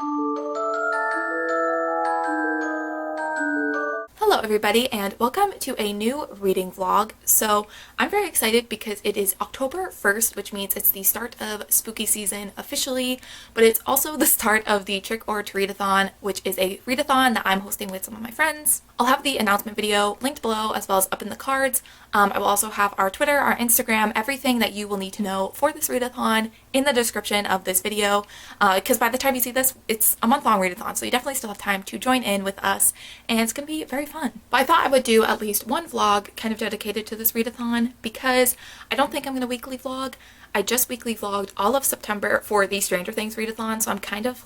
Hello everybody and welcome to a new reading vlog. So I'm very excited because it is October 1st, which means it's the start of spooky season officially, but it's also the start of the Trick or Treat-a-thon, which is a readathon that I'm hosting with some of my friends. I'll have the announcement video linked below as well as up in the cards. I will also have our Twitter, our Instagram, everything that you will need to know for this readathon in the description of this video, because by the time you see this, it's a month-long readathon, so you definitely still have time to join in with us, and it's going to be very fun. But I thought I would do at least one vlog kind of dedicated to this readathon because I don't think I'm going to weekly vlog. I just weekly vlogged all of September for the Stranger Things readathon, so I'm kind of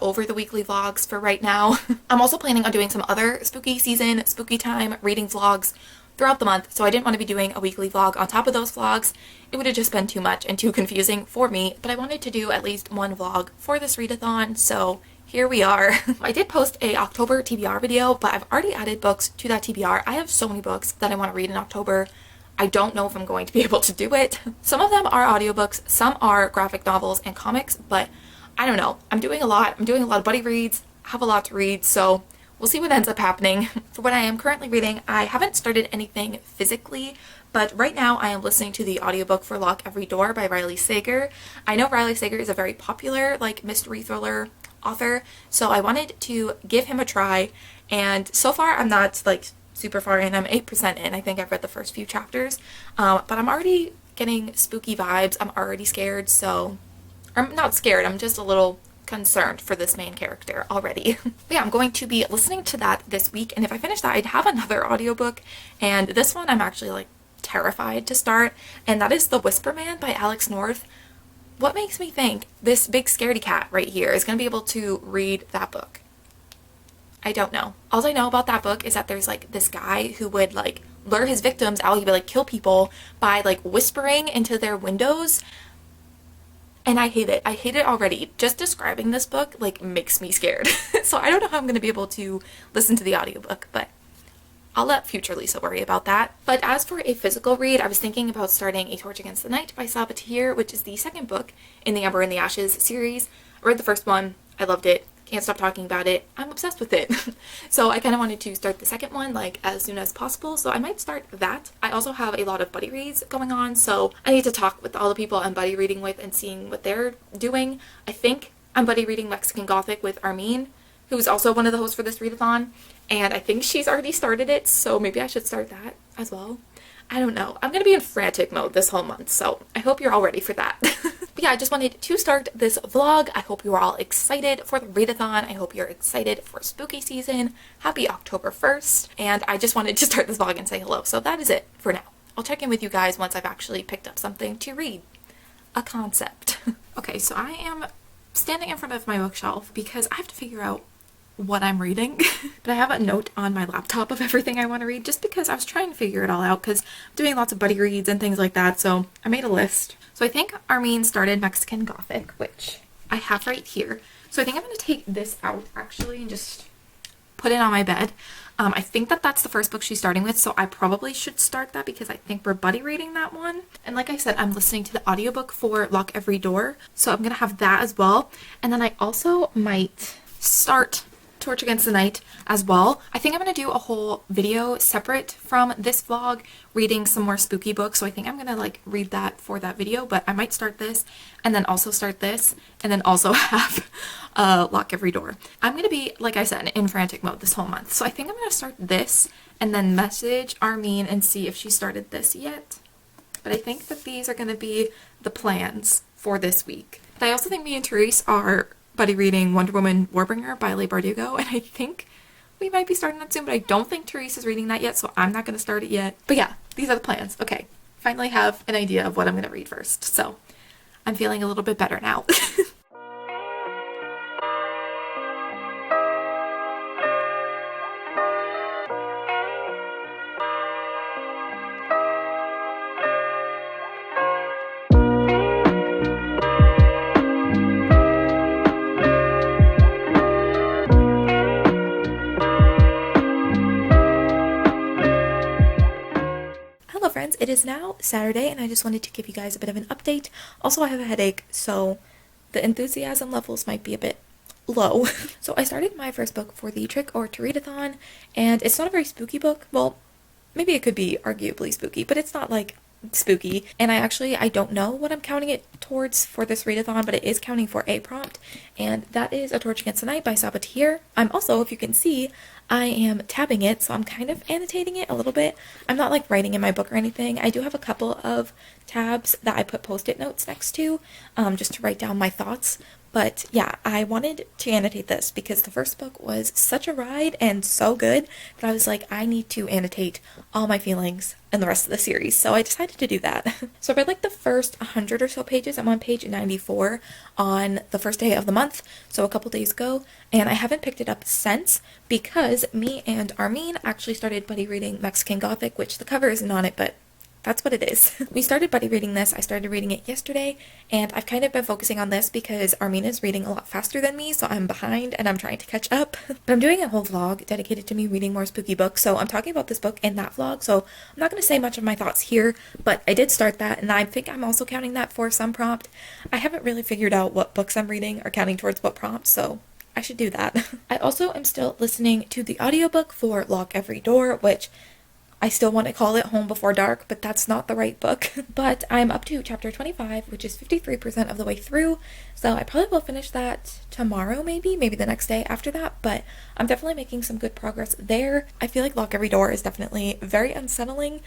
over the weekly vlogs for right now. I'm also planning on doing some other spooky season, spooky time reading vlogs throughout the month, so I didn't want to be doing a weekly vlog on top of those vlogs. It would have just been too much and too confusing for me, but I wanted to do at least one vlog for this readathon, so here we are. I did post a October TBR video, but I've already added books to that TBR. I have so many books that I want to read in October. I don't know if I'm going to be able to do it. Some of them are audiobooks, some are graphic novels and comics, but I don't know. I'm doing a lot. I'm doing a lot of buddy reads, have a lot to read, so we'll see what ends up happening. For what I am currently reading, I haven't started anything physically, but right now I am listening to the audiobook for Lock Every Door by Riley Sager. I know Riley Sager is a very popular mystery thriller author, so I wanted to give him a try, and so far I'm not super far in. I'm 8% in. I think I've read the first few chapters, but I'm already getting spooky vibes. I'm already scared, so I'm not scared, I'm just a little concerned for this main character already. But yeah, I'm going to be listening to that this week, and if I finish that, I'd have another audiobook, and this one I'm actually terrified to start, and that is The Whisper Man by Alex North. What makes me think this big scaredy cat right here is going to be able to read that book? I don't know. All I know about that book is that there's this guy who would lure his victims out. He would kill people by whispering into their windows. And I hate it. I hate it already. Just describing this book makes me scared. So I don't know how I'm going to be able to listen to the audiobook, but I'll let future Lisa worry about that. But as for a physical read, I was thinking about starting A Torch Against the Night by Sabatir, which is the second book in the Amber and the Ashes series. I read the first one. I loved it. Can't stop talking about it. I'm obsessed with it. So I kind of wanted to start the second one as soon as possible, so I might start that. I also have a lot of buddy reads going on, so I need to talk with all the people I'm buddy reading with and seeing what they're doing. I think I'm buddy reading Mexican Gothic with Armin, who's also one of the hosts for this readathon, and I think she's already started it, so maybe I should start that as well. I don't know. I'm going to be in frantic mode this whole month, so I hope you're all ready for that. But yeah, I just wanted to start this vlog. I hope you are all excited for the readathon. I hope you're excited for spooky season. Happy October 1st. And I just wanted to start this vlog and say hello. So that is it for now. I'll check in with you guys once I've actually picked up something to read. A concept. Okay, so I am standing in front of my bookshelf because I have to figure out what I'm reading. But I have a note on my laptop of everything I want to read just because I was trying to figure it all out because I'm doing lots of buddy reads and things like that, so I made a list. So I think Armin started Mexican Gothic, which I have right here. So I think I'm going to take this out actually and just put it on my bed. I think that's the first book she's starting with, so I probably should start that because I think we're buddy reading that one. And like I said, I'm listening to the audiobook for Lock Every Door, so I'm going to have that as well. And then I also might start Torch Against the Night as well. I think I'm going to do a whole video separate from this vlog reading some more spooky books, so I think I'm going to read that for that video, but I might start this and then also start this and then also have Lock Every Door. I'm going to be, like I said, in frantic mode this whole month, so I think I'm going to start this and then message Armin and see if she started this yet. But I think that these are going to be the plans for this week. But I also think me and Therese are buddy reading Wonder Woman Warbringer by Leigh Bardugo, and I think we might be starting that soon, but I don't think Therese is reading that yet, so I'm not going to start it yet. But yeah, these are the plans. Okay, finally have an idea of what I'm going to read first, so I'm feeling a little bit better now. It is now Saturday and I just wanted to give you guys a bit of an update. Also, I have a headache, so the enthusiasm levels might be a bit low. So I started my first book for the Trick or to Readathon, and it's not a very spooky book. Well, maybe it could be arguably spooky, but it's not like spooky. And I don't know what I'm counting it towards for this readathon, but it is counting for a prompt, and that is A Torch Against the Night by Sabatier. I'm also, if you can see, I am tabbing it, so I'm kind of annotating it a little bit. I'm not like writing in my book or anything. I do have a couple of tabs that I put post-it notes next to, just to write down my thoughts. But yeah, I wanted to annotate this because the first book was such a ride and so good that I was like, I need to annotate all my feelings in the rest of the series. So I decided to do that. So I read like the first 100 or so pages. I'm on page 94 on the first day of the month, so a couple days ago, and I haven't picked it up since because me and Armin actually started buddy reading Mexican Gothic, which the cover isn't on it, but that's what it is. We started buddy reading this. I started reading it yesterday, and I've kind of been focusing on this because Armin is reading a lot faster than me, so I'm behind and I'm trying to catch up. But I'm doing a whole vlog dedicated to me reading more spooky books, so I'm talking about this book in that vlog, so I'm not going to say much of my thoughts here, but I did start that, and I think I'm also counting that for some prompt. I haven't really figured out what books I'm reading are counting towards what prompt, so I should do that. I also am still listening to the audiobook for Lock Every Door, which I still want to call it Home Before Dark, but that's not the right book. But I'm up to chapter 25, which is 53% of the way through, so I probably will finish that tomorrow, maybe the next day after that, but I'm definitely making some good progress there. I feel like Lock Every Door is definitely very unsettling.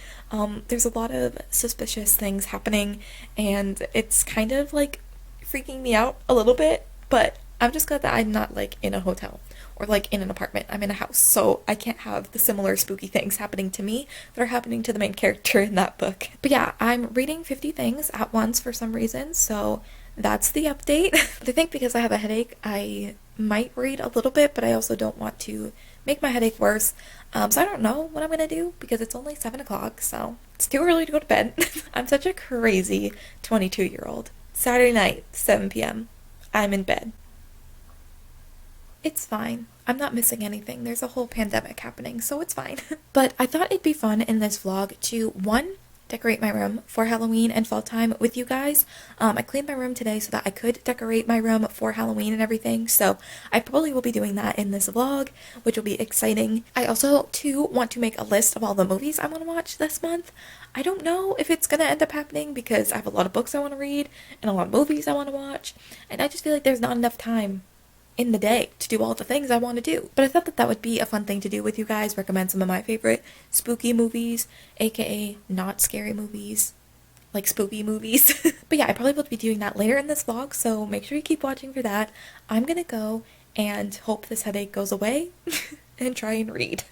There's a lot of suspicious things happening, and it's kind of like freaking me out a little bit, but I'm just glad that I'm not like in a hotel or like in an apartment. I'm in a house, so I can't have the similar spooky things happening to me that are happening to the main character in that book. But yeah, I'm reading 50 things at once for some reason, so that's the update. But I think because I have a headache, I might read a little bit, but I also don't want to make my headache worse. So I don't know what I'm gonna do because it's only 7 o'clock, so it's too early to go to bed. I'm such a crazy 22-year-old. Saturday night, 7 p.m. I'm in bed. It's fine. I'm not missing anything. There's a whole pandemic happening, so it's fine. But I thought it'd be fun in this vlog to, one, decorate my room for Halloween and fall time with you guys. I cleaned my room today so that I could decorate my room for Halloween and everything, so I probably will be doing that in this vlog, which will be exciting. I also, too, want to make a list of all the movies I want to watch this month. I don't know if it's gonna end up happening because I have a lot of books I want to read and a lot of movies I want to watch, and I just feel like there's not enough time in the day to do all the things I want to do. But I thought that that would be a fun thing to do with you guys, recommend some of my favorite spooky movies, aka not scary movies, like spooky movies. But yeah, I probably will be doing that later in this vlog, so make sure you keep watching for that. I'm gonna go and hope this headache goes away and try and read.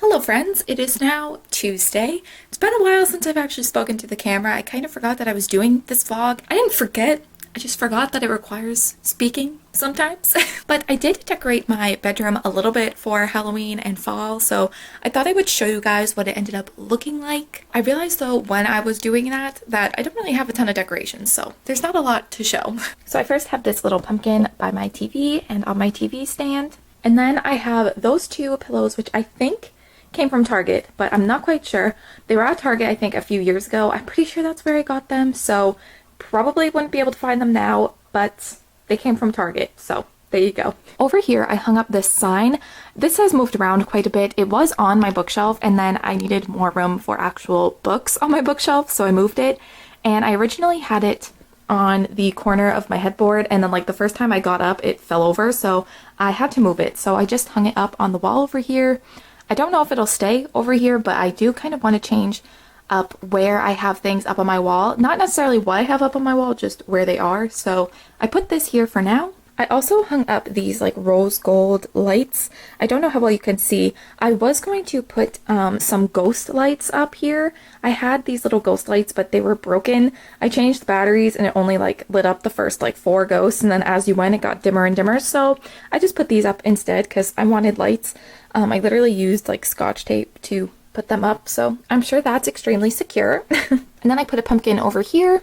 Hello friends, it is now Tuesday. It's been a while since I've actually spoken to the camera. I kind of forgot that I was doing this vlog. I didn't forget, I just forgot that it requires speaking sometimes. But I did decorate my bedroom a little bit for Halloween and fall, so I thought I would show you guys what it ended up looking like. I realized though when I was doing that I don't really have a ton of decorations, so there's not a lot to show. So I first have this little pumpkin by my TV and on my TV stand. And then I have those two pillows, which I think came from Target, but I'm not quite sure. They were at Target, I think, a few years ago. I'm pretty sure that's where I got them, so probably wouldn't be able to find them now. but they came from Target, so there you go. Over here, I hung up this sign. This has moved around quite a bit. It was on my bookshelf, and then I needed more room for actual books on my bookshelf, so I moved it. And I originally had it on the corner of my headboard, and then like the first time I got up, it fell over, so I had to move it. So I just hung it up on the wall over here. I don't know if it'll stay over here, but I do kind of want to change up where I have things up on my wall. Not necessarily what I have up on my wall, just where they are. So I put this here for now. I also hung up these like rose gold lights. I don't know how well you can see. I was going to put some ghost lights up here. I had these little ghost lights, but they were broken. I changed the batteries and it only like lit up the first like 4 ghosts, and then as you went it got dimmer and dimmer. So I just put these up instead because I wanted lights. I literally used like Scotch tape to put them up, so I'm sure that's extremely secure. And then I put a pumpkin over here.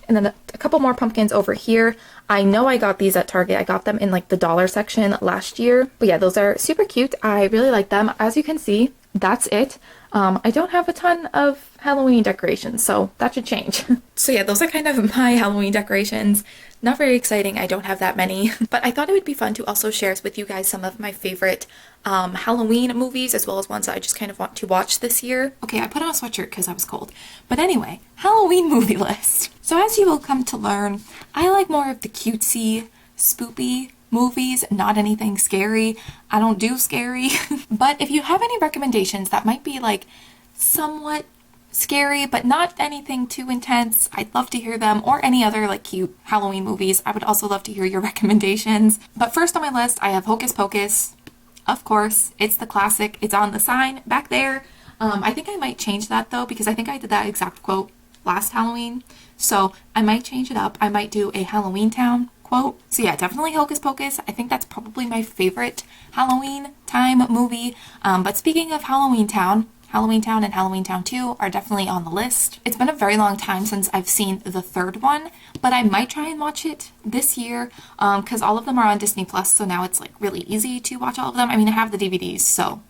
And then a couple more pumpkins over here. I know I got these at Target. I got them in like the dollar section last year. But yeah, those are super cute. I really like them. As you can see, that's it. I don't have a ton of Halloween decorations, so that should change. So yeah, those are kind of my Halloween decorations. Not very exciting. I don't have that many. But I thought it would be fun to also share with you guys some of my favorite Halloween movies, as well as ones that I just kind of want to watch this year. Okay, I put on a sweatshirt because I was cold. But anyway, Halloween movie list. So as you will come to learn, I like more of the cutesy, spoopy movies, not anything scary. I don't do scary. But if you have any recommendations that might be like somewhat scary but not anything too intense, I'd love to hear them, or any other like cute Halloween movies. I would also love to hear your recommendations. But first on my list, I have Hocus Pocus. Of course, it's the classic. It's on the sign back there. I think I might change that though, because I think I did that exact quote last Halloween. So I might change it up. I might do a Halloween Town quote. So yeah, definitely Hocus Pocus. I think that's probably my favorite Halloween time movie. But speaking of Halloween Town and Halloween Town 2 are definitely on the list. It's been a very long time since I've seen the third one, but I might try and watch it this year because all of them are on Disney Plus, so now it's like really easy to watch all of them. I mean, I have the DVDs, so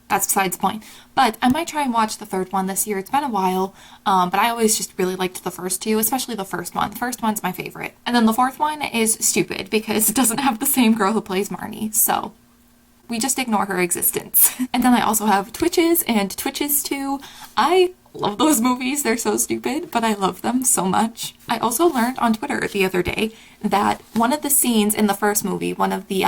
that's besides the point. But I might try and watch the third one this year. It's been a while, but I always just really liked the first two, especially the first one. The first one's my favorite. And then the fourth one is stupid because it doesn't have the same girl who plays Marnie, so we just ignore her existence. And then I also have Twitches and Twitches 2. I love those movies. They're so stupid, but I love them so much. I also learned on Twitter the other day that one of the scenes in the first movie, one of the,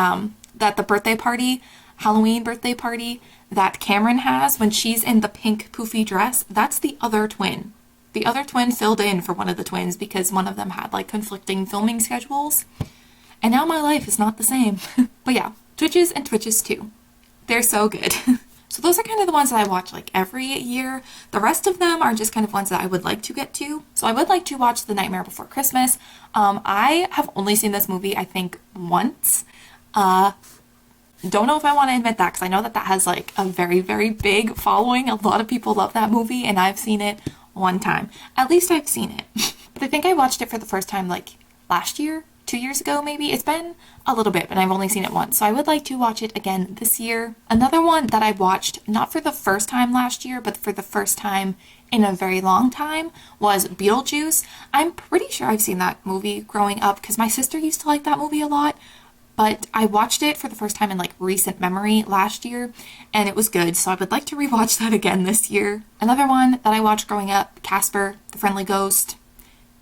that the birthday party, Halloween birthday party that Cameron has when she's in the pink poofy dress, that's the other twin. The other twin filled in for one of the twins because one of them had like conflicting filming schedules. And now my life is not the same. But yeah, Twitches and Twitches 2. They're so good. So those are kind of the ones that I watch like every year. The rest of them are just kind of ones that I would like to get to. So I would like to watch The Nightmare Before Christmas. I have only seen this movie, I think, once. Don't know if I want to admit that because I know that that has like a very, very big following. A lot of people love that movie and I've seen it one time. At least I've seen it. But I think I watched it for the first time like last year. 2 years ago maybe. It's been a little bit, but I've only seen it once, so I would like to watch it again this year. Another one that I watched not for the first time last year, but for the first time in a very long time was Beetlejuice. I'm pretty sure I've seen that movie growing up because my sister used to like that movie a lot, but I watched it for the first time in like recent memory last year and it was good, so I would like to rewatch that again this year. Another one that I watched growing up, Casper, the Friendly Ghost.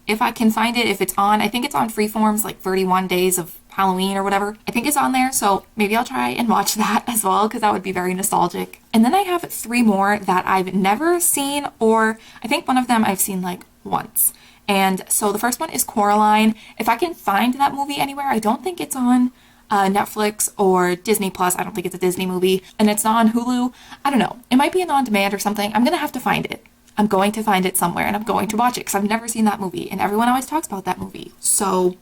If I can find it, if it's on, I think it's on Freeform's like 31 Days of Halloween or whatever. I think it's on there, so maybe I'll try and watch that as well because that would be very nostalgic. And then I have 3 more that I've never seen, or I think one of them I've seen like once. And so the first one is Coraline. If I can find that movie anywhere, I don't think it's on Netflix or Disney Plus. I don't think it's a Disney movie, and it's not on Hulu. I don't know. It might be an on-demand or something. I'm gonna have to find it. I'm going to find it somewhere and I'm going to watch it because I've never seen that movie and everyone always talks about that movie. So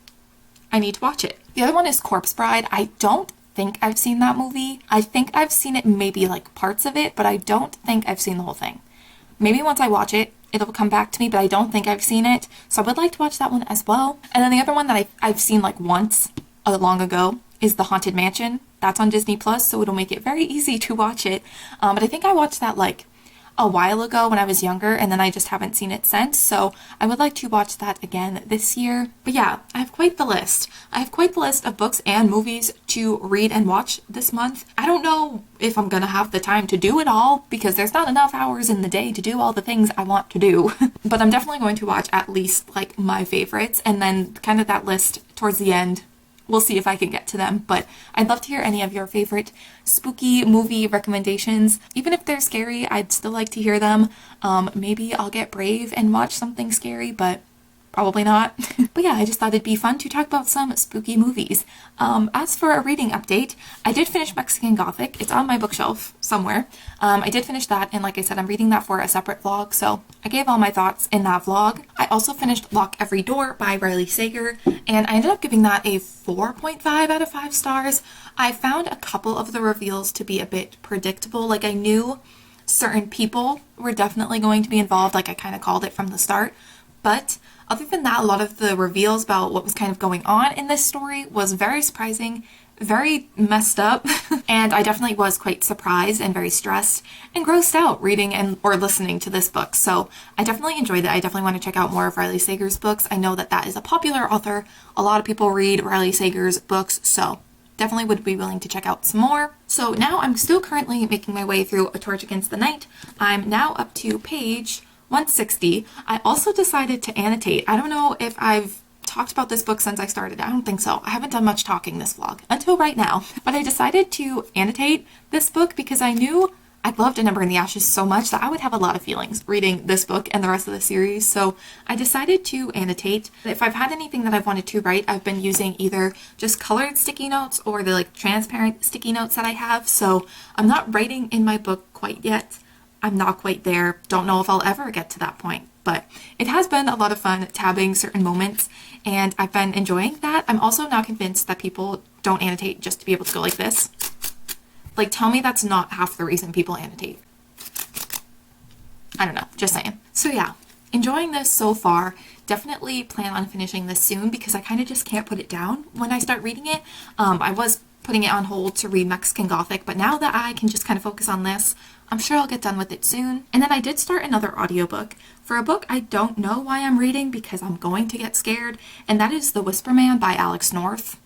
I need to watch it. The other one is Corpse Bride. I don't think I've seen that movie. I think I've seen it, maybe like parts of it, but I don't think I've seen the whole thing. Maybe once I watch it, it'll come back to me, but I don't think I've seen it. So I would like to watch that one as well. And then the other one that I've seen like once long ago is The Haunted Mansion. That's on Disney Plus, so it'll make it very easy to watch it. But I think I watched that like a while ago when I was younger, and then I just haven't seen it since, so I would like to watch that again this year. But yeah, I have quite the list. I have quite the list of books and movies to read and watch this month. I don't know if I'm gonna have the time to do it all because there's not enough hours in the day to do all the things I want to do. But I'm definitely going to watch at least like my favorites, and then kind of that list towards the end. We'll see if I can get to them, but I'd love to hear any of your favorite spooky movie recommendations. Even if they're scary, I'd still like to hear them. Maybe I'll get brave and watch something scary, but probably not. But yeah, I just thought it'd be fun to talk about some spooky movies. As for a reading update, I did finish Mexican Gothic. It's on my bookshelf somewhere. I did finish that, and like I said, I'm reading that for a separate vlog, so I gave all my thoughts in that vlog. I also finished Lock Every Door by Riley Sager, and I ended up giving that a 4.5 out of 5 stars. I found a couple of the reveals to be a bit predictable. Like, I knew certain people were definitely going to be involved, like I kind of called it from the start, but other than that, a lot of the reveals about what was kind of going on in this story was very surprising, very messed up, and I definitely was quite surprised and very stressed and grossed out reading and or listening to this book. So I definitely enjoyed it. I definitely want to check out more of Riley Sager's books. I know that that is a popular author. A lot of people read Riley Sager's books, so definitely would be willing to check out some more. So now I'm still currently making my way through A Torch Against the Night. I'm now up to page 160. I also decided to annotate. I don't know if I've talked about this book since I started. I don't think so. I haven't done much talking this vlog until right now. But I decided to annotate this book because I knew I loved A Number in the Ashes so much that I would have a lot of feelings reading this book and the rest of the series. So I decided to annotate. If I've had anything that I've wanted to write, I've been using either just colored sticky notes or the like transparent sticky notes that I have. So I'm not writing in my book quite yet. I'm not quite there. Don't know if I'll ever get to that point, but it has been a lot of fun tabbing certain moments, and I've been enjoying that. I'm also now convinced that people don't annotate just to be able to go like this. Like, tell me that's not half the reason people annotate. I don't know, just saying. So yeah, enjoying this so far. Definitely plan on finishing this soon because I kind of just can't put it down when I start reading it. I was putting it on hold to read Mexican Gothic, but now that I can just kind of focus on this, I'm sure I'll get done with it soon. And then I did start another audiobook for a book I don't know why I'm reading because I'm going to get scared, and that is The Whisper Man by Alex North.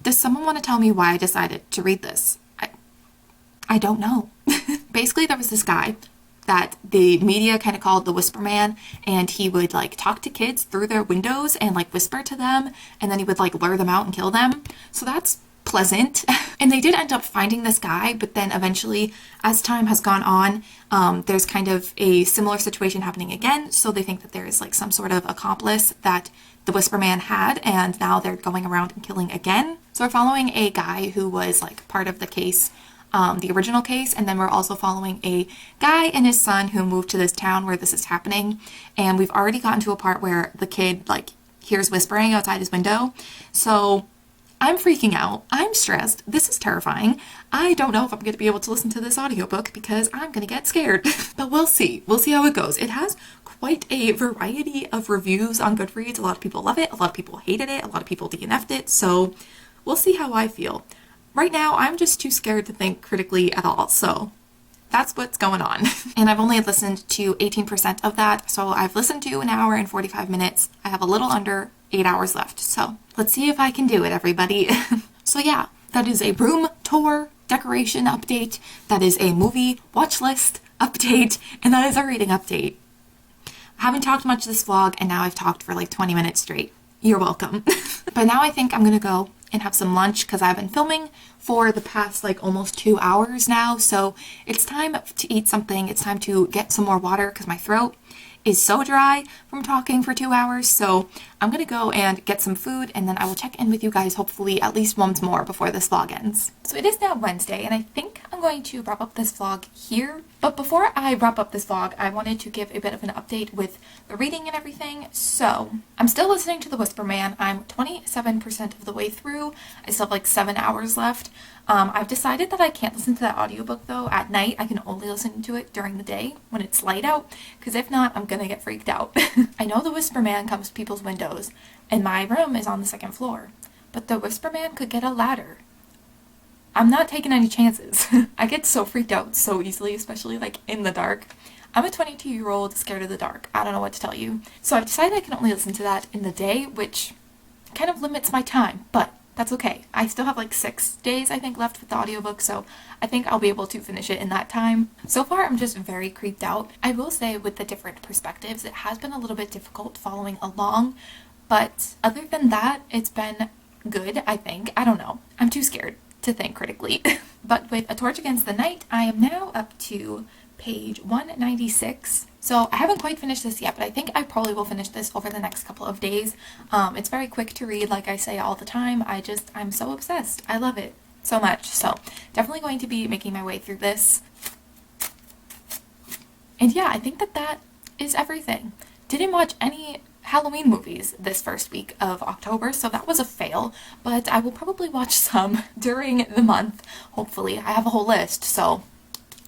Does someone want to tell me why I decided to read this? I don't know. Basically, there was this guy that the media kind of called the Whisper Man, and he would like talk to kids through their windows and like whisper to them, and then he would like lure them out and kill them. So that's pleasant. And they did end up finding this guy, but then eventually, as time has gone on, there's kind of a similar situation happening again. So they think that there is like some sort of accomplice that the Whisper Man had, and now they're going around and killing again. So we're following a guy who was like part of the case, the original case, and then we're also following a guy and his son who moved to this town where this is happening. And we've already gotten to a part where the kid like hears whispering outside his window. So I'm freaking out. I'm stressed. This is terrifying. I don't know if I'm going to be able to listen to this audiobook because I'm going to get scared. But we'll see. We'll see how it goes. It has quite a variety of reviews on Goodreads. A lot of people love it. A lot of people hated it. A lot of people DNF'd it. So we'll see how I feel. Right now, I'm just too scared to think critically at all. So that's what's going on. And I've only listened to 18% of that. So I've listened to an hour and 45 minutes. I have a little under 8 hours left. So let's see if I can do it, everybody. So yeah, that is a room tour decoration update. That is a movie watch list update. And that is a reading update. I haven't talked much this vlog, and now I've talked for like 20 minutes straight. You're welcome. But now I think I'm gonna go and have some lunch because I've been filming for the past like almost 2 hours now. So it's time to eat something. It's time to get some more water because my throat is so dry from talking for 2 hours. So I'm gonna go and get some food, and then I will check in with you guys hopefully at least once more before this vlog ends. So it is now Wednesday, and I think I'm going to wrap up this vlog here. But before I wrap up this vlog, I wanted to give a bit of an update with the reading and everything. So I'm still listening to The Whisper Man. I'm 27% of the way through. I still have like 7 hours left. I've decided that I can't listen to that audiobook though at night. I can only listen to it during the day when it's light out, because if not, I'm gonna get freaked out. I know the Whisper Man comes to people's windows, and my room is on the 2nd floor, but the Whisper Man could get a ladder. I'm not taking any chances. I get so freaked out so easily, especially like in the dark. I'm a 22-year-old scared of the dark. I don't know what to tell you. So I've decided I can only listen to that in the day, which kind of limits my time, but that's okay. I still have like 6 days, I think, left with the audiobook, so I think I'll be able to finish it in that time. So far, I'm just very creeped out. I will say with the different perspectives, it has been a little bit difficult following along, but other than that, it's been good, I think. I don't know. I'm too scared to think critically. But with A Torch Against the Night, I am now up to page 196. So I haven't quite finished this yet, but I think I probably will finish this over the next couple of days. It's very quick to read, like I say all the time. I'm so obsessed. I love it so much. So definitely going to be making my way through this. And yeah, I think that is everything. Didn't watch any Halloween movies this first week of October, so that was a fail, but I will probably watch some during the month. Hopefully. I have a whole list, so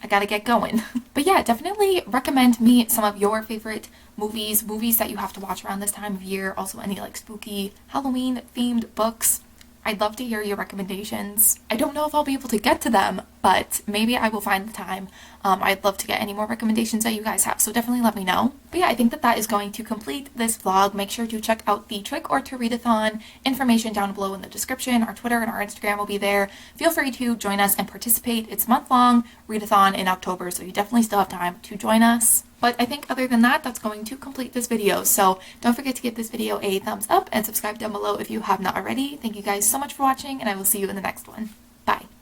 I gotta get going. But yeah, definitely recommend me some of your favorite movies that you have to watch around this time of year. Also any like spooky Halloween themed books. I'd love to hear your recommendations. I don't know if I'll be able to get to them, but maybe I will find the time. I'd love to get any more recommendations that you guys have, so definitely let me know. But yeah, I think that is going to complete this vlog. Make sure to check out the Trick or to Readathon information down below in the description. Our Twitter and our Instagram will be there. Feel free to join us and participate. It's month-long readathon in October, so you definitely still have time to join us. But I think other than that, that's going to complete this video. So don't forget to give this video a thumbs up and subscribe down below if you have not already. Thank you guys so much for watching, and I will see you in the next one. Bye.